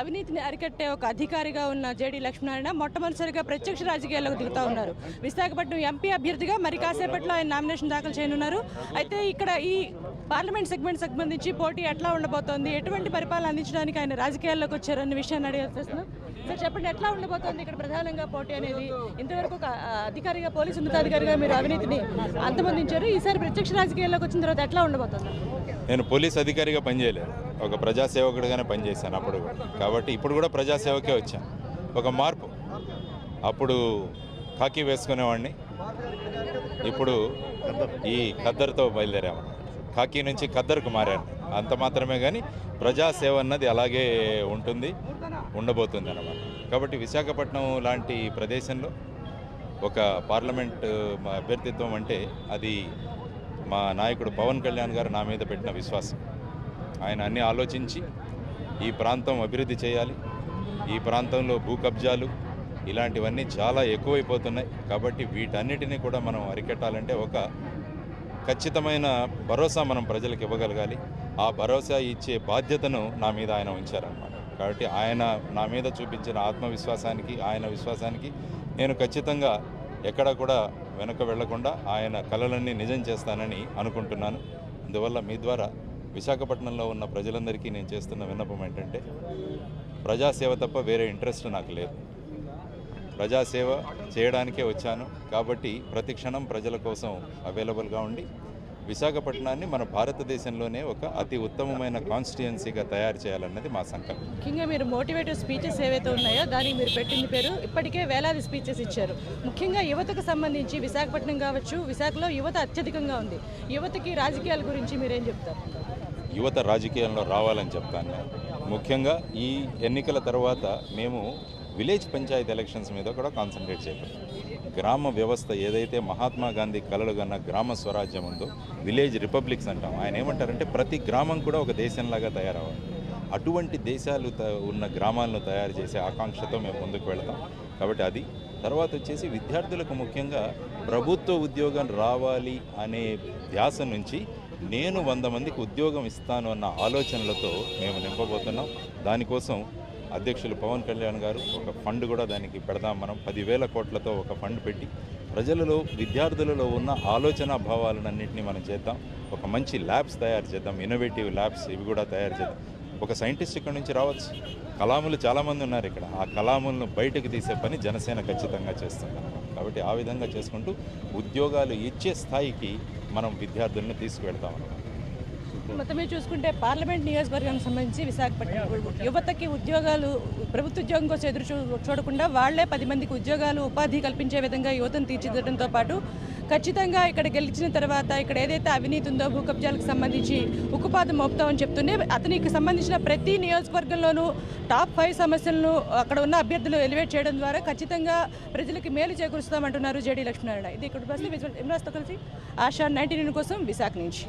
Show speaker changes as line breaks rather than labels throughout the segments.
అవినీతిని అరికట్టే ఒక అధికారిగా ఉన్న జేడీ లక్ష్మీనారాయణ మొట్టమొదటిసారిగా ప్రత్యక్ష రాజకీయాల్లోకి దిగుతూ ఉన్నారు. విశాఖపట్నం ఎంపీ అభ్యర్థిగా మరి కాసేపట్లో ఆయన నామినేషన్ దాఖలు చేయనున్నారు. అయితే ఇక్కడ ఈ పార్లమెంట్ సెగ్మెంట్ సంబంధించి పోటీ ఎట్లా ఉండబోతోంది, ఎటువంటి పరిపాలన అందించడానికి ఆయన రాజకీయాల్లోకి వచ్చారు అన్న విషయాన్ని అడిగేస్తున్నాం. సార్ చెప్పండి, ఎట్లా ఉండబోతోంది ఇక్కడ ప్రధానంగా పోటీ అనేది? ఇంతవరకు ఒక అధికారిగా పోలీసు ఉన్నతాధికారిగా మీరు అవినీతిని అంతమందించారు. ఈసారి ప్రత్యక్ష రాజకీయాల్లోకి వచ్చిన తర్వాత ఎట్లా ఉండబోతుంది?
నేను పోలీస్ అధికారిగా పనిచేయలేదు, ఒక ప్రజాసేవకుడిగానే పనిచేశాను అప్పుడు కూడా. కాబట్టి ఇప్పుడు కూడా ప్రజాసేవకే వచ్చాను. ఒక మార్పు, అప్పుడు ఖాకీ వేసుకునేవాడిని, ఇప్పుడు ఈ ఖద్దరుతో బయలుదేరాము. ఖాకీ నుంచి ఖద్దరుకు మారాను, అంత మాత్రమే. కానీ ప్రజాసేవ అన్నది అలాగే ఉంటుంది, ఉండబోతుంది అన్నమాట. కాబట్టి విశాఖపట్నం లాంటి ప్రదేశంలో ఒక పార్లమెంట్ అభ్యర్థిత్వం అంటే అది మా నాయకుడు పవన్ కళ్యాణ్ గారు నా మీద పెట్టిన విశ్వాసం. ఆయన అన్నీ ఆలోచించి ఈ ప్రాంతం అభివృద్ధి చేయాలి, ఈ ప్రాంతంలో భూ కబ్జాలు ఇలాంటివన్నీ చాలా ఎక్కువైపోతున్నాయి. కాబట్టి వీటన్నిటినీ కూడా మనం అరికట్టాలంటే ఒక ఖచ్చితమైన భరోసా మనం ప్రజలకు ఇవ్వగలగాలి. ఆ భరోసా ఇచ్చే బాధ్యతను నా మీద ఆయన ఉంచారన్నమాట. కాబట్టి ఆయన నా మీద చూపించిన ఆత్మవిశ్వాసానికి, ఆయన విశ్వాసానికి నేను ఖచ్చితంగా ఎక్కడ కూడా వెనక వెళ్లకుండా ఆయన కలలన్నీ నిజం చేస్తానని అనుకుంటున్నాను. అందువల్ల మీ ద్వారా విశాఖపట్నంలో ఉన్న ప్రజలందరికీ నేను చేస్తున్న విన్నపం ఏంటంటే, ప్రజాసేవ తప్ప వేరే ఇంట్రెస్ట్ నాకు లేదు. ప్రజాసేవ చేయడానికే వచ్చాను. కాబట్టి ప్రతి క్షణం ప్రజల కోసం అవైలబుల్గా ఉండి విశాఖపట్నాన్ని మన భారతదేశంలోనే ఒక అతి ఉత్తమమైన కాన్స్టిట్యుయెన్సీగా తయారు చేయాలన్నది మా సంకల్పం.
ముఖ్యంగా మీరు మోటివేటివ్ స్పీచెస్ ఏవైతే ఉన్నాయో దానికి మీరు పెట్టింది పేరు, ఇప్పటికే వేలాది స్పీచెస్ ఇచ్చారు. ముఖ్యంగా యువతకు సంబంధించి విశాఖపట్నం కావచ్చు, విశాఖలో యువత అత్యధికంగా ఉంది. యువతకి రాజకీయాల గురించి మీరేం చెప్తారు?
యువత రాజకీయాల్లో రావాలని చెప్తాను నేను. ముఖ్యంగా ఈ ఎన్నికల తర్వాత మేము విలేజ్ పంచాయతీ ఎలక్షన్స్ మీద కూడా కాన్సన్ట్రేట్ చేయగలం. గ్రామ వ్యవస్థ ఏదైతే మహాత్మా గాంధీ కలలు కన్న గ్రామ స్వరాజ్యం ఉందో, విలేజ్ రిపబ్లిక్స్ అంటాం. ఆయన ఏమంటారంటే ప్రతి గ్రామం కూడా ఒక దేశంలాగా తయారవ్వాలి. అటువంటి దేశాలు ఉన్న గ్రామాలను తయారు చేసే ఆకాంక్షతో మేము ముందుకు వెళ్తాం. కాబట్టి అది తర్వాత వచ్చేసి విద్యార్థులకు ముఖ్యంగా ప్రభుత్వ ఉద్యోగం రావాలి అనే ధ్యాస నుంచి నేను 100 మందికి ఉద్యోగం ఇస్తాను అన్న ఆలోచనలతో మేము నింపబోతున్నాం. దానికోసం అధ్యక్షులు పవన్ కళ్యాణ్ గారు ఒక ఫండ్ కూడా దానికి పెడదాం. మనం 10,000 కోట్లతో ఒక ఫండ్ పెట్టి ప్రజలలో, విద్యార్థులలో ఉన్న ఆలోచన భావాలన్నింటినీ మనం చేద్దాం. ఒక మంచి ల్యాబ్స్ తయారు చేద్దాం, ఇన్నోవేటివ్ ల్యాబ్స్ ఇవి కూడా తయారు చేద్దాం. ఒక సైంటిస్ట్ ఇక్కడ నుంచి రావచ్చు. కలాములు చాలామంది ఉన్నారు ఇక్కడ. ఆ కలాములను బయటకు తీసే పని జనసేన ఖచ్చితంగా చేస్తుంది. కాబట్టి ఆ విధంగా చేసుకుంటూ ఉద్యోగాలు ఇచ్చే స్థాయికి మనం విద్యార్థులను తీసుకువెళ్తామన్నమాట.
మొత్తమే చూసుకుంటే పార్లమెంట్ నియోజకవర్గానికి సంబంధించి విశాఖపట్నం యువతకి ఉద్యోగాలు, ప్రభుత్వ ఉద్యోగం కోసం ఎదురు చూడకుండా వాళ్లే 10 మందికి ఉద్యోగాలు, ఉపాధి కల్పించే విధంగా యువతను తీర్చిదిద్దడంతో పాటు ఖచ్చితంగా ఇక్కడ గెలిచిన తర్వాత ఇక్కడ ఏదైతే అవినీతి ఉందో, భూ కబ్జాలకు సంబంధించి ఉక్కుపాదం మోపుతామని చెప్తుండే అతనికి సంబంధించిన ప్రతి నియోజకవర్గంలోనూ టాప్ 5 సమస్యలను అక్కడ ఉన్న అభ్యర్థులు ఎలివేట్ చేయడం ద్వారా ఖచ్చితంగా ప్రజలకి మేలు చేకూరుస్తామంటున్నారు జేడీ లక్ష్మీనారాయణ. ఇది ఇక్కడ ఇమ్రాన్తో కలిసి ఆశా 99 కోసం విశాఖ నుంచి.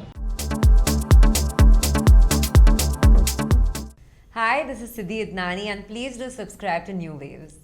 Hi, this is Siddhi Idnani and please do subscribe to New Waves.